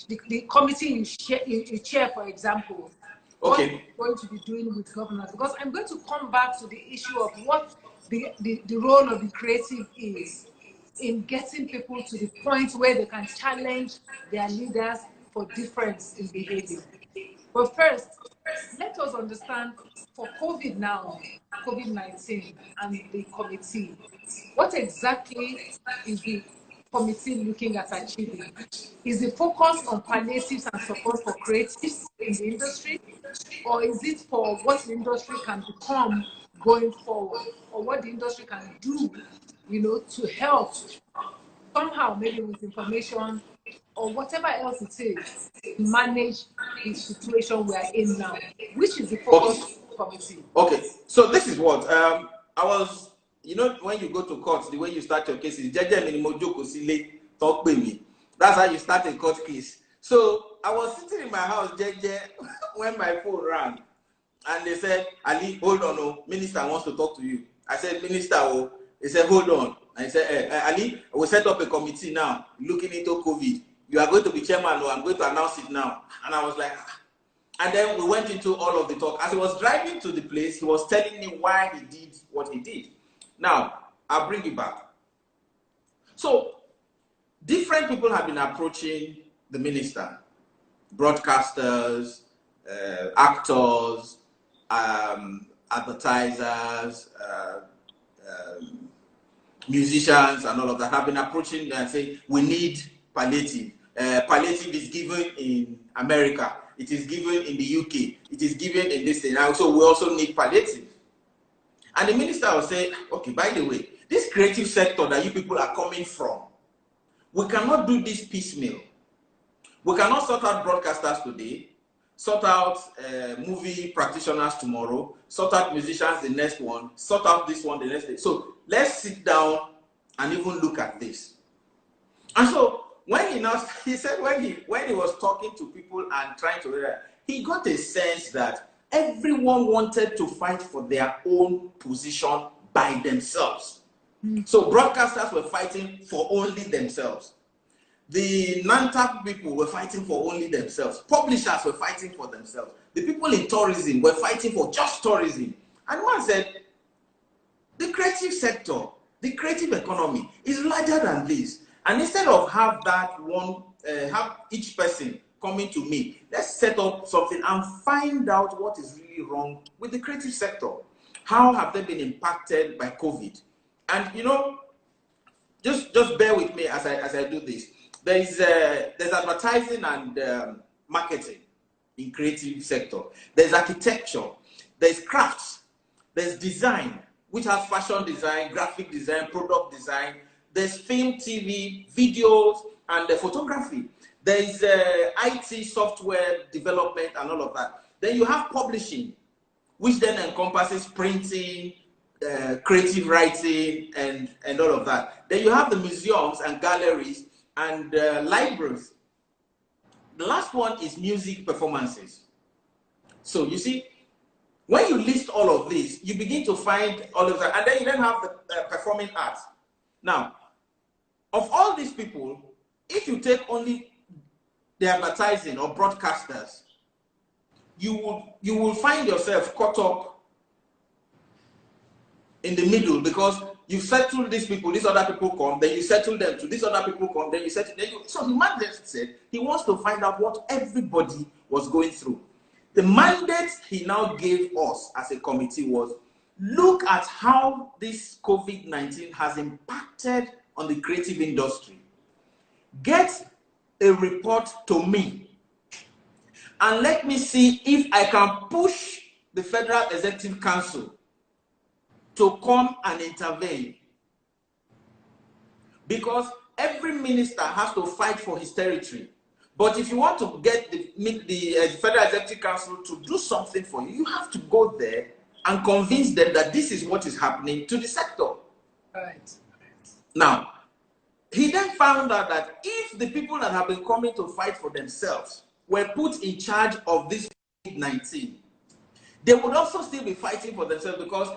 the committee you chair, for example, what you're going to be doing with governors, because I'm going to come back to the issue of what the role of the creative is in getting people to the point where they can challenge their leaders for difference in behavior. But first, let us understand for COVID-19 and the committee, what exactly is the committee looking at achieving? Is the focus on palliatives and support for creatives in the industry, or is it for what the industry can become going forward, or what the industry can do, to help somehow, maybe with information or whatever else it is, manage the situation we are in now? Which is the focus of the committee? Okay, so this is what I was, when you go to court, the way you start your case is that's how you start a court case. So I was sitting in my house when my phone rang, and they said, Ali, hold on, oh, minister wants to talk to you. I said, minister, oh. He said, hold on. I said, Ali, we set up a committee now looking into COVID. You are going to be chairman, or I'm going to announce it now. And I was like, and then we went into all of the talk. As he was driving to the place, he was telling me why he did what he did. Now, I'll bring it back. So, different people have been approaching the minister, broadcasters, actors, advertisers, musicians, and all of that have been approaching and saying, we need palliative. Palliative is given in America. It is given in the UK. It is given in this thing. So we also need palliative. And the minister will say, okay, by the way, this creative sector that you people are coming from, we cannot do this piecemeal. We cannot sort out broadcasters today, sort out movie practitioners tomorrow, sort out musicians the next one, sort out this one the next day. So let's sit down and even look at this. And so when he said when he was talking to people and trying to, he got a sense that everyone wanted to fight for their own position by themselves. So broadcasters were fighting for only themselves. The non-tap people were fighting for only themselves. Publishers were fighting for themselves. The people in tourism were fighting for just tourism. And one said, the creative sector, the creative economy is larger than this. And instead of have each person coming to me, let's set up something and find out what is really wrong with the creative sector. How have they been impacted by COVID? And just bear with me as I do this. There's advertising and marketing in creative sector. There's architecture, there's crafts, there's design, which has fashion design, graphic design, product design. There's film, TV, videos, and photography. There's IT, software development, and all of that. Then you have publishing, which then encompasses printing, creative writing, and all of that. Then you have the museums and galleries and libraries. The last one is music performances. So you see, when you list all of these, you begin to find all of that, and then you then have the performing arts. Now, of all these people, if you take only the advertising or broadcasters, you will find yourself caught up in the middle, because you settle these people, these other people come, then you settle them to these other people come, then you settle them. So the mandate said he wants to find out what everybody was going through. The mandate he now gave us as a committee was, look at how this COVID-19 has impacted on the creative industry. Get a report to me and let me see if I can push the Federal Executive Council to come and intervene. Because every minister has to fight for his territory. But if you want to get the Federal Executive Council to do something for you, you have to go there and convince them that this is what is happening to the sector. Right. Now, he then found out that if the people that have been coming to fight for themselves were put in charge of this COVID-19, they would also still be fighting for themselves, because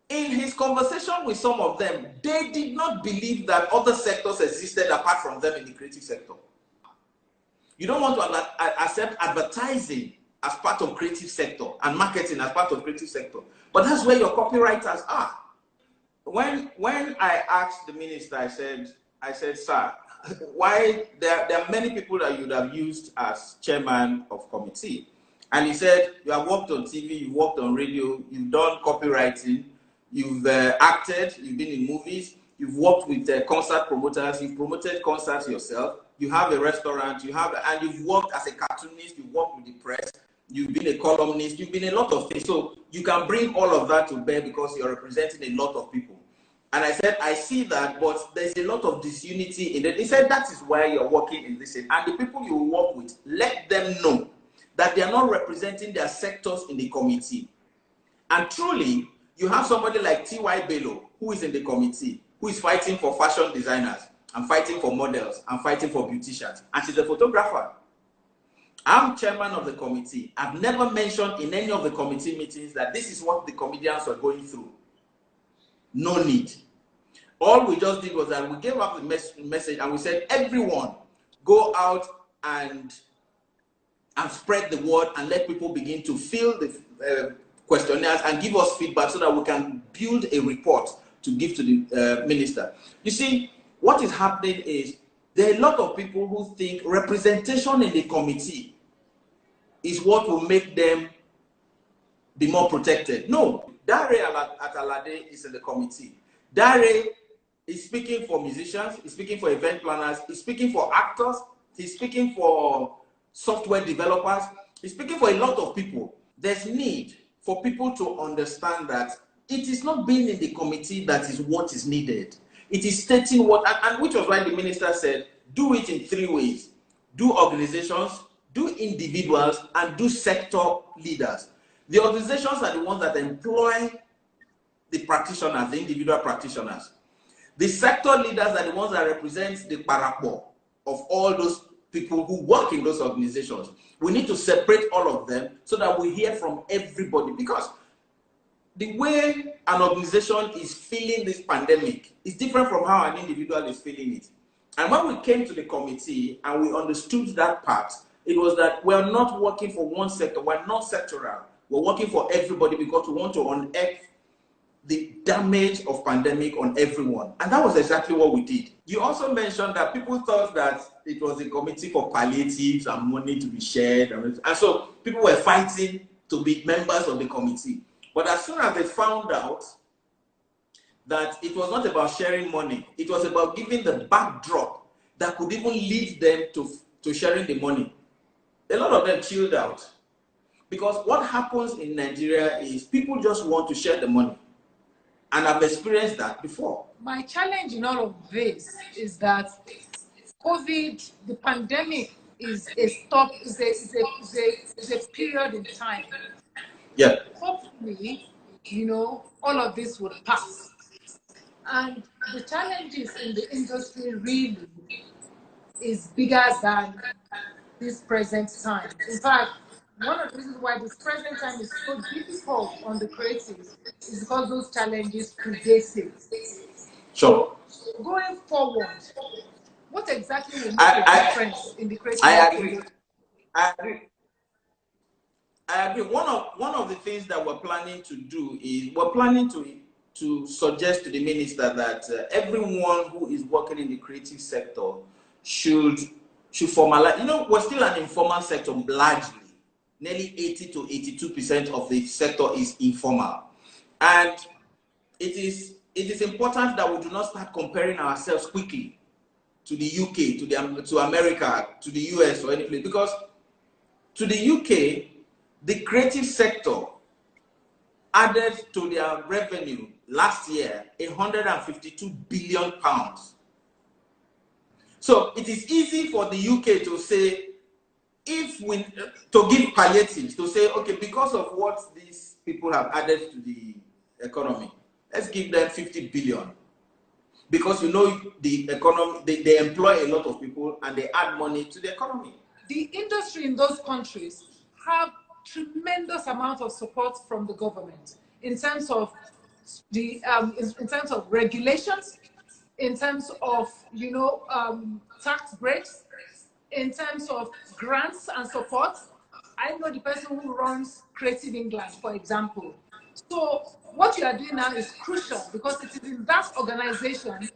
in his conversation with some of them, they did not believe that other sectors existed apart from them in the creative sector. You don't want to accept advertising as part of creative sector and marketing as part of creative sector. But that's where your copywriters are. When I asked the minister, I said, sir, why there are many people that you would have used as chairman of committee. And he said, you have worked on TV, you've worked on radio, you've done copywriting, you've acted, you've been in movies, you've worked with concert promoters, you've promoted concerts yourself, you have a restaurant, and you've worked as a cartoonist, you've worked with the press, you've been a columnist, you've been a lot of things. So you can bring all of that to bear because you're representing a lot of people. And I said, I see that, but there's a lot of disunity in it. He said, that is why you're working in this. And the people you work with, let them know that they are not representing their sectors in the committee. And truly, you have somebody like T.Y. Bello, who is in the committee, who is fighting for fashion designers, and fighting for models, and fighting for beauticians. And she's a photographer. I'm chairman of the committee. I've never mentioned in any of the committee meetings that this is what the comedians are going through. No need. All we just did was that we gave up the message and we said, everyone go out and spread the word and let people begin to fill the questionnaires and give us feedback so that we can build a report to give to the minister. You see, what is happening is there are a lot of people who think representation in the committee is what will make them be more protected. No, Dare Atalade is in the committee. Dare is speaking for musicians, he's speaking for event planners, he's speaking for actors, he's speaking for software developers, he's speaking for a lot of people. There's need for people to understand that it is not being in the committee that is what is needed. It is stating what, and which was why the minister said, do it in 3 ways. Do organizations, do individuals, and do sector leaders. The organizations are the ones that employ the practitioners, the individual practitioners. The sector leaders are the ones that represent the parapo of all those people who work in those organizations. We need to separate all of them so that we hear from everybody, because the way an organization is feeling this pandemic is different from how an individual is feeling it. And when we came to the committee and we understood that part, it was that we're not working for one sector, we're not sectoral. We're working for everybody because we want to unearth the damage of pandemic on everyone. And that was exactly what we did. You also mentioned that people thought that it was a committee for palliatives and money to be shared. And so people were fighting to be members of the committee. But as soon as they found out that it was not about sharing money, it was about giving the backdrop that could even lead them to sharing the money, a lot of them chilled out. Because what happens in Nigeria is people just want to share the money. And I've experienced that before. My challenge in all of this is that COVID, the pandemic, is a period in time. Yeah. Hopefully, all of this would pass. And the challenges in the industry really is bigger than this present time. In fact, one of the reasons why this present time is so difficult on the creatives is because those challenges predate it. Sure. So, going forward, what exactly will make a difference in the creative? I agree. One of the things that we're planning to do is we're planning to suggest to the minister that everyone who is working in the creative sector should formalize. We're still an informal sector largely. Nearly 80 to 82% of the sector is informal. And it is important that we do not start comparing ourselves quickly to the UK, to America, to the US or any place. Because to the UK, the creative sector added to their revenue last year 152 billion pounds. So it is easy for the UK to say, to give palliatives, to say, okay, because of what these people have added to the economy, let's give them 50 billion. Because the economy, they employ a lot of people and they add money to the economy. The industry in those countries have tremendous amount of support from the government in terms of in terms of regulations, in terms of tax breaks, in terms of grants and support. I know the person who runs Creative England, for example. So what you are doing now is crucial because it is in that organization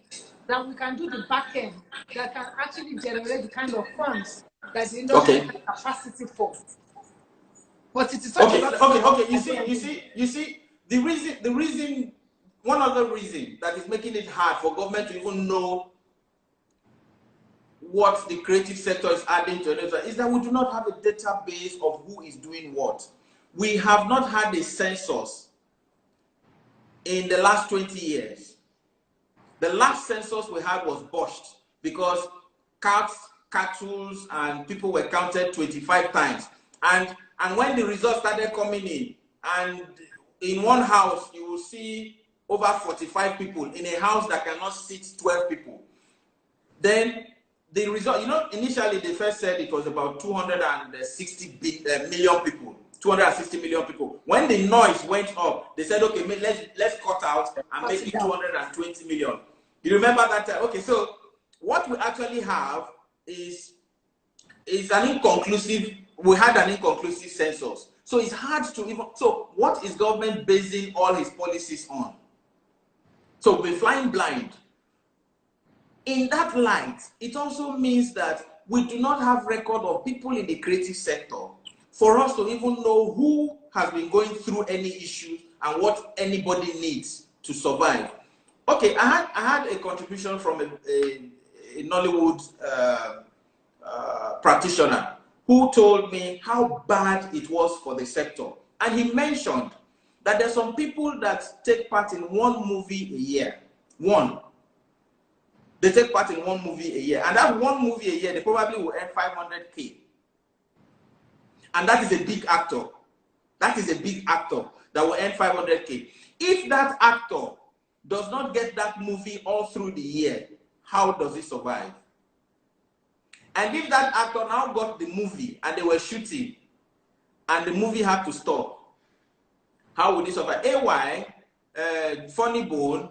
that we can do the back end that can actually generate the kind of funds that the industry has capacity for. But it is such a lot of okay. You see, the reason, one other reason that is making it hard for government to even know what the creative sector is adding to another is that we do not have a database of who is doing what. We have not had a census in the last 20 years. The last census we had was botched because cats, cattle, and people were counted 25 times. And when the results started coming in, and in one house you will see over 45 people in a house that cannot seat 12 people. Then the result, you know, initially they first said it was about 260 million people, 260 million people. When the noise went up, they said, okay, let's cut out and make it 220 million. You remember that? Okay, so what we actually have is an inconclusive. We had an inconclusive census, so it's hard to even. So what is government basing all his policies on? So we're flying blind. In that light, it also means that we do not have record of people in the creative sector for us to even know who has been going through any issues and what anybody needs to survive. Okay, I had a contribution from a Nollywood practitioner who told me how bad it was for the sector. And he mentioned that there's some people that take part in one movie a year. One. They take part in one movie a year. And that one movie a year, they probably will earn 500K. And that is a big actor. That is a big actor that will earn 500K. If that actor does not get that movie all through the year, how does it survive? And if that actor now got the movie and they were shooting and the movie had to stop, how would it survive? AY, Funny Bone,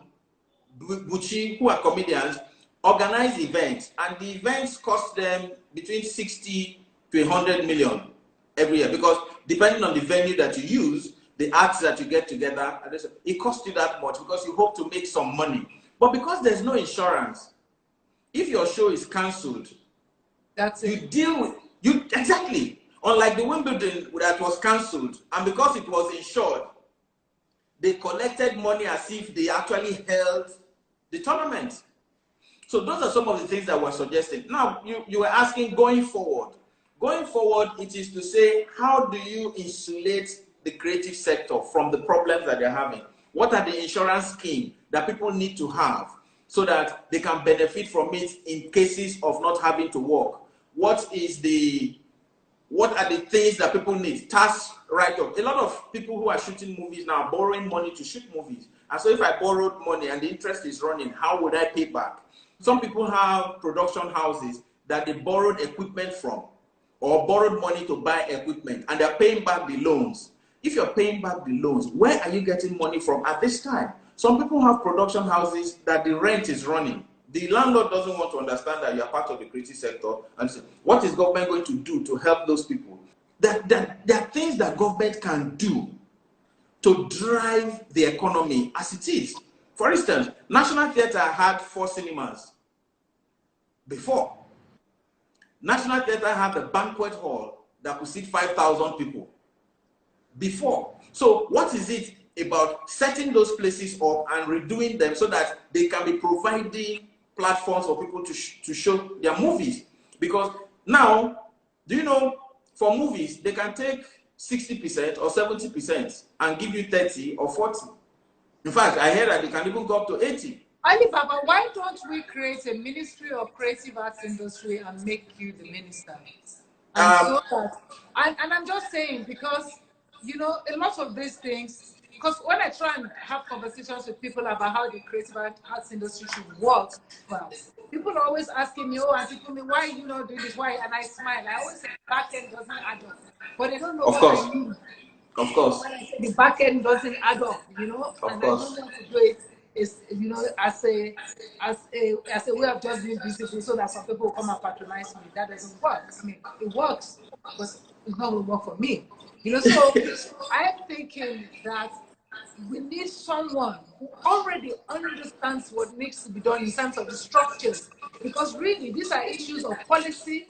Bucci, who are comedians, organize events, and the events cost them between 60 to 100 million every year, because depending on the venue that you use, the acts that you get together, it costs you that much because you hope to make some money. But because there's no insurance, if your show is cancelled, you deal with you exactly. Unlike the Wimbledon that was cancelled, and because it was insured, they collected money as if they actually held the tournament. So those are some of the things that we're suggesting. Now, you were asking going forward. Going forward, it is to say, how do you insulate the creative sector from the problems that they're having? What are the insurance schemes that people need to have so that they can benefit from it in cases of not having to work? What are the things that people need? Tax write-off. A lot of people who are shooting movies now are borrowing money to shoot movies. And so if I borrowed money and the interest is running, how would I pay back? Some people have production houses that they borrowed equipment from or borrowed money to buy equipment, and they're paying back the loans. If you're paying back the loans, where are you getting money from at this time? Some people have production houses that the rent is running. The landlord doesn't want to understand that you're part of the creative sector. And so what is government going to do to help those people? There are things that government can do to drive the economy as it is. For instance, National Theatre had 4 cinemas before. National Theatre had a banquet hall that could seat 5,000 people before. So what is it about setting those places up and redoing them so that they can be providing platforms for people to show their movies? Because now, do you know, for movies, they can take 60% or 70% and give you 30 or 40. In fact, I heard that they can even go up to 80. Ali Baba, why don't we create a Ministry of Creative Arts Industry and make you the minister? And I'm just saying, because, you know, a lot of these things, because when I try and have conversations with people about how the creative arts industry should work, well, people are always asking me, oh, Auntie Funmi, why you not doing this? Why? And I smile. I always say the back end doesn't add up. But they don't know what I mean. Of course. When I say the back end doesn't add up, you know, and I don't want to do it is, you know, as a way of just being visible so that some people will come and patronize me. That doesn't work. I mean, it works, but it's not going to work for me. You know, so I'm thinking that we need someone who already understands what needs to be done in terms of the structures, because really these are issues of policy.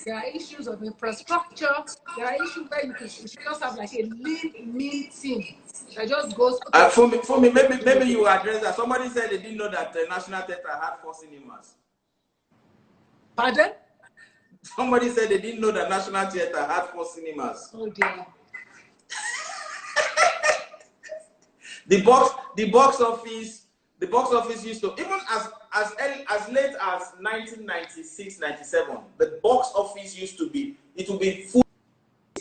There are issues of infrastructure. There are issues where you should just have like a lean, mean team that just goes. Okay, for me, maybe you address that. Somebody said they didn't know that the National Theatre had 4 cinemas. Pardon? Somebody said they didn't know that National Theatre had 4 cinemas. Oh dear. The box office used to, even as late as 1996, 97, the box office used to be, it would be full.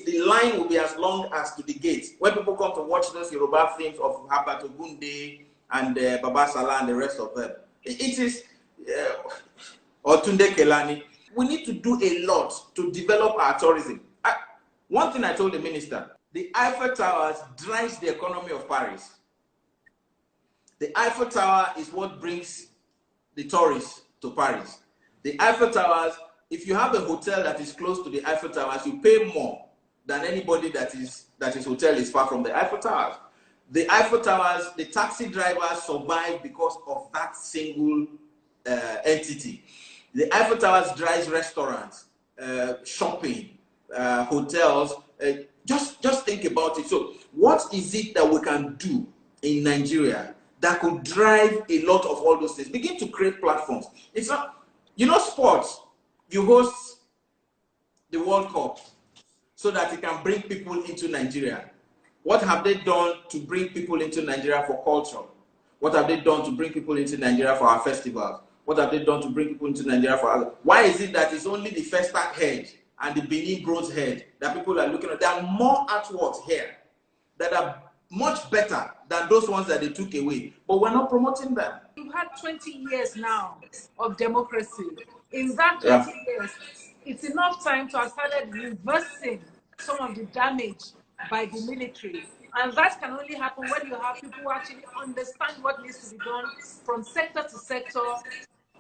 The line will be as long as to the gate. When people come to watch those Yoruba films of Habato Gunde and Baba Salah and the rest of them, it is Otunde Kelani. We need to do a lot to develop our tourism. One thing I told the minister, the Eiffel Towers drives the economy of Paris. The Eiffel Tower is what brings the tourists to Paris. The Eiffel Towers, if you have a hotel that is close to the Eiffel Towers, you pay more than anybody that his hotel is far from the Eiffel Towers. The Eiffel Towers, the taxi drivers survive because of that single entity. The Eiffel Towers drives restaurants, shopping, hotels. Just think about it. So what is it that we can do in Nigeria that could drive a lot of all those things? Begin to create platforms. It's not, you know, sports, you host the World Cup so that it can bring people into Nigeria. What have they done to bring people into Nigeria for culture? What have they done to bring people into Nigeria for our festivals? What have they done to bring people into Nigeria for other? Why is it that it's only the Festac head and the Benin Bronze head that people are looking at? There are more artworks here that are much better than those ones that they took away, but we're not promoting them. We've had 20 years now of democracy. In that 20 years, it's enough time to have started reversing some of the damage by the military. And that can only happen when you have people who actually understand what needs to be done from sector to sector,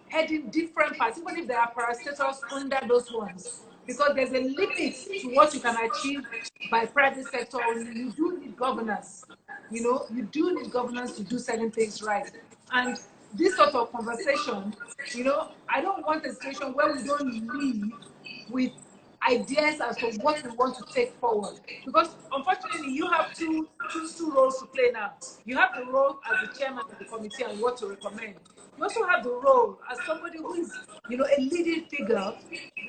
heading different parts, even if there are parastatals under those ones. Because there's a limit to what you can achieve by private sector. You do need governance. You know, you do need governance to do certain things right. And this sort of conversation, you know, I don't want a situation where we don't leave with ideas as to what we want to take forward. Because unfortunately, you have two roles to play now. You have the role as the chairman of the committee and what to recommend. You also have the role as somebody who is, you know, a leading figure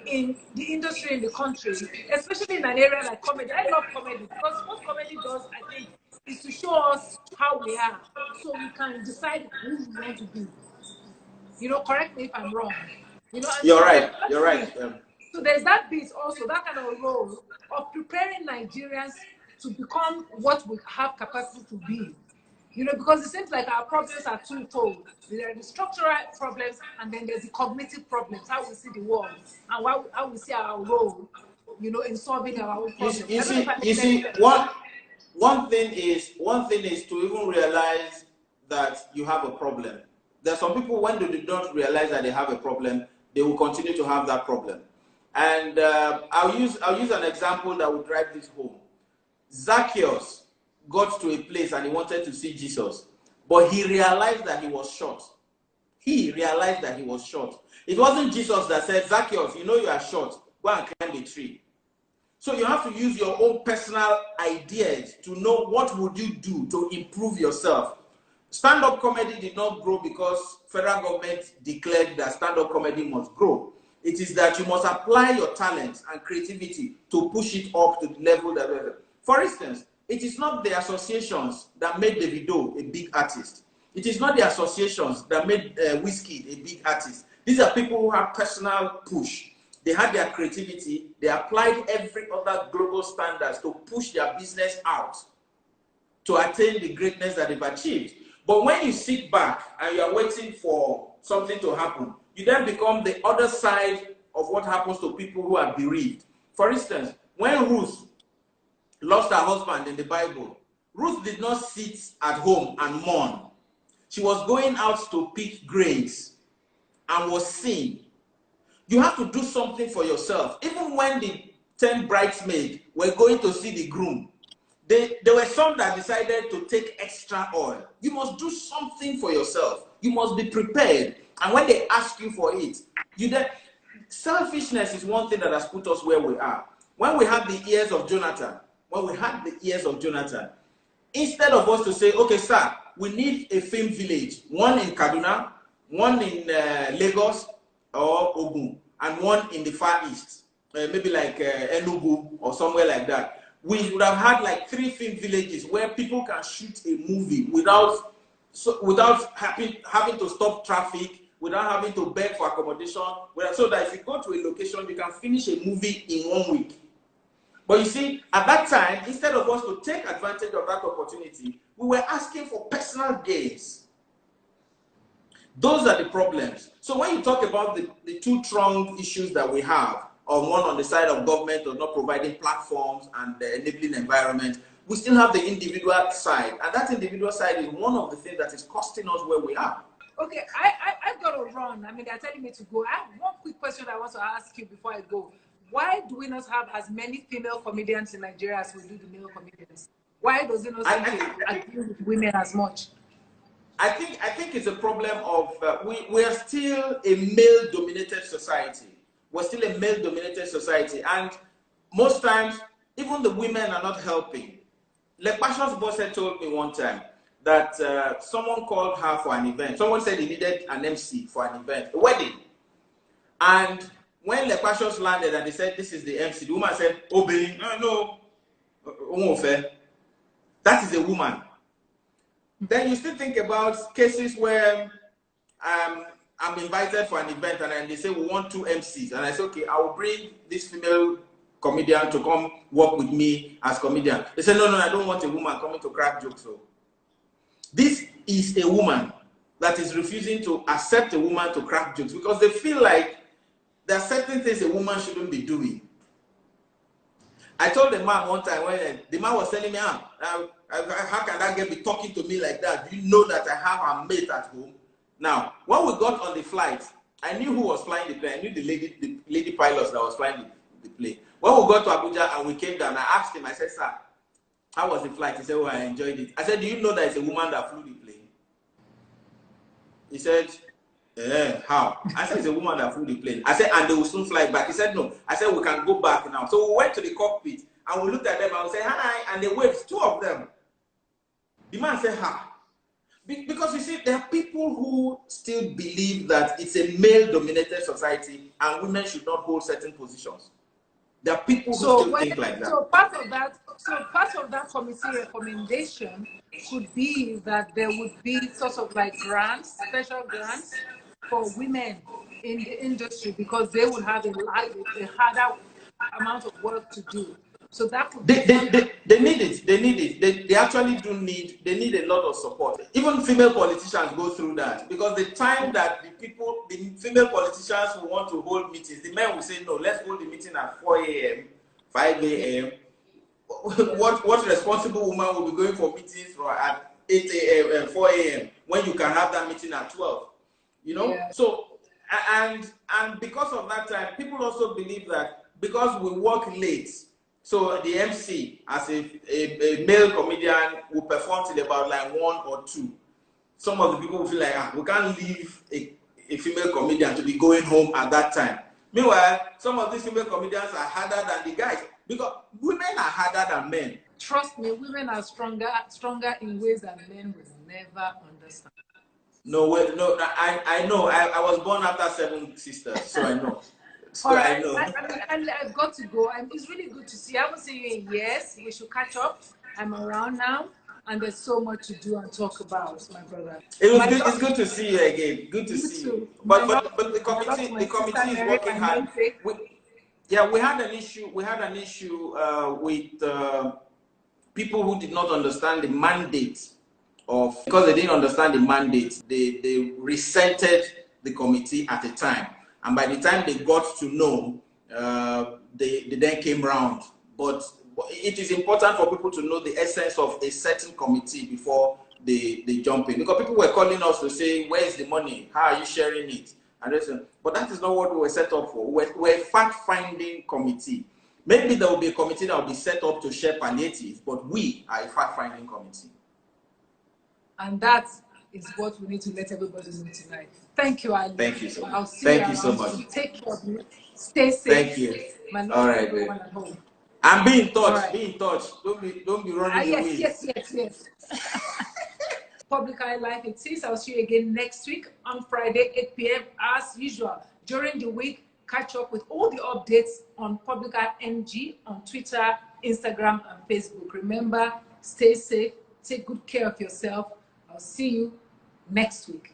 in the industry in the country, especially in an area like comedy. I love comedy because what comedy does, I think, is to show us how we are, so we can decide who we want to be. You know, correct me if I'm wrong. You know, you're right. You're right. So there's that bit also, that kind of role of preparing Nigerians to become what we have capacity to be. You know, because it seems like our problems are twofold. There are the structural problems, and then there's the cognitive problems, how we see the world, and how we see our role, you know, in solving our own problems. You see, one thing is to even realize that you have a problem. There are some people, when they don't realize that they have a problem, they will continue to have that problem. And I'll use an example that will drive this home. Zacchaeus got to a place and he wanted to see Jesus, but he realized that he was short. He realized that he was short. It wasn't Jesus that said, Zacchaeus, you know you are short, go and climb the tree. So you have to use your own personal ideas to know what would you do to improve yourself. Stand-up comedy did not grow because federal government declared that stand-up comedy must grow. It is that you must apply your talent and creativity to push it up to the level that... For instance, it is not the associations that made Davido a big artist. It is not the associations that made Wizkid a big artist. These are people who have personal push. They had their creativity. They applied every other global standards to push their business out to attain the greatness that they've achieved. But when you sit back and you are waiting for something to happen, you then become the other side of what happens to people who are bereaved. For instance, when Ruth lost her husband in the Bible, Ruth did not sit at home and mourn. She was going out to pick grains and was seen. You have to do something for yourself. Even when the 10 bridesmaids were going to see the groom, there were some that decided to take extra oil. You must do something for yourself. You must be prepared. And when they ask you for it, selfishness is one thing that has put us where we are. When we had the ears of Jonathan, instead of us to say, okay, sir, we need a film village, one in Kaduna, one in Lagos or Ogun, and one in the Far East, maybe like Enugu or somewhere like that. We would have had like 3 film villages where people can shoot a movie without having to stop traffic, without having to beg for accommodation, so that if you go to a location, you can finish a movie in 1 week. But you see, at that time, instead of us to take advantage of that opportunity, we were asking for personal gains. Those are the problems. So when you talk about the 2-pronged issues that we have, one on the side of government of not providing platforms and the enabling environment, we still have the individual side. And that individual side is one of the things that is costing us where we are. Okay, I've got to run. I mean, they're telling me to go. I have one quick question I want to ask you before I go. Why do we not have as many female comedians in Nigeria as we do the male comedians? Why does it not seem to deal with women as much? I think it's a problem of we are still a male-dominated society. We're still a male-dominated society, and most times even the women are not helping. Lepasho's boss told me one time that someone called her for an event. Someone said he needed an MC for an event, a wedding, and when Lepasho's landed and they said this is the MC, the woman said, "Oh, baby, no, that is a woman." Then you still think about cases where I'm invited for an event and then they say we want 2 MCs, and I say, okay, I will bring this female comedian to come work with me as comedian. They say, no, I don't want a woman coming to crack jokes. So this is a woman that is refusing to accept a woman to crack jokes because they feel like there are certain things a woman shouldn't be doing. I told the man one time when the man was telling me, how can that girl be talking to me like that? Do you know that I have a mate at home? Now, when we got on the flight, I knew who was flying the plane. I knew the lady pilots that was flying the plane. When we got to Abuja and we came down, I asked him, I said, sir, how was the flight? He said, oh, I enjoyed it. I said, do you know that it's a woman that flew the plane? He said, how? I said, it's a woman that flew the plane. I said, and they will soon fly back. He said, no. I said, we can go back now. So we went to the cockpit and we looked at them and we said, hi, and they waved, 2 of them. The man said, hi. Because you see, there are people who still believe that it's a male-dominated society and women should not hold certain positions. There are people who still think like that. So part of that committee recommendation could be that there would be sort of like grants, special grants for women in the industry because they would have a harder amount of work to do. So that would they need it. They actually do need. They need a lot of support. Even female politicians go through that because the time that the female politicians who want to hold meetings, the men will say no. Let's hold the meeting at 4 a.m., 5 a.m. What responsible woman will be going for meetings at 8 a.m. and 4 a.m. when you can have that meeting at 12? You know. Yeah. So and because of that time, people also believe that because we work late. So the MC, as a male comedian, will perform till about like 1 or 2. Some of the people will feel like, we can't leave a female comedian to be going home at that time. Meanwhile, some of these female comedians are harder than the guys because women are harder than men. Trust me, women are stronger in ways that men will never understand. No, I know. I was born after 7 sisters, so I know. So all right, I've got to go. It's really good to see you. I haven't seen you in years. We should catch up. I'm around now, and there's so much to do and talk about, my brother. It's good to see you again. Good to see you. But the committee is working hard. We had an issue. We had an issue with people who did not understand the mandate because they didn't understand the mandate. They resented the committee at the time. And by the time they got to know, they then came round. But it is important for people to know the essence of a certain committee before they jump in. Because people were calling us to say, where is the money? How are you sharing it? And but that is not what we were set up for. We're a fact-finding committee. Maybe there will be a committee that will be set up to share palliatives, but we are a fact-finding committee. And that is what we need to let everybody know tonight. Thank you, Ali. Thank you so much. I'll see Thank you you so around. much. Take care of you. Stay safe. Thank you. My love All to right, everyone at home. And be in touch. Right. Be in touch. Don't be running away. Yes. Public Eye Live it is. I'll see you again next week on Friday, 8 p.m. as usual. During the week, catch up with all the updates on Public Eye NG on Twitter, Instagram, and Facebook. Remember, stay safe, take good care of yourself. I'll see you next week.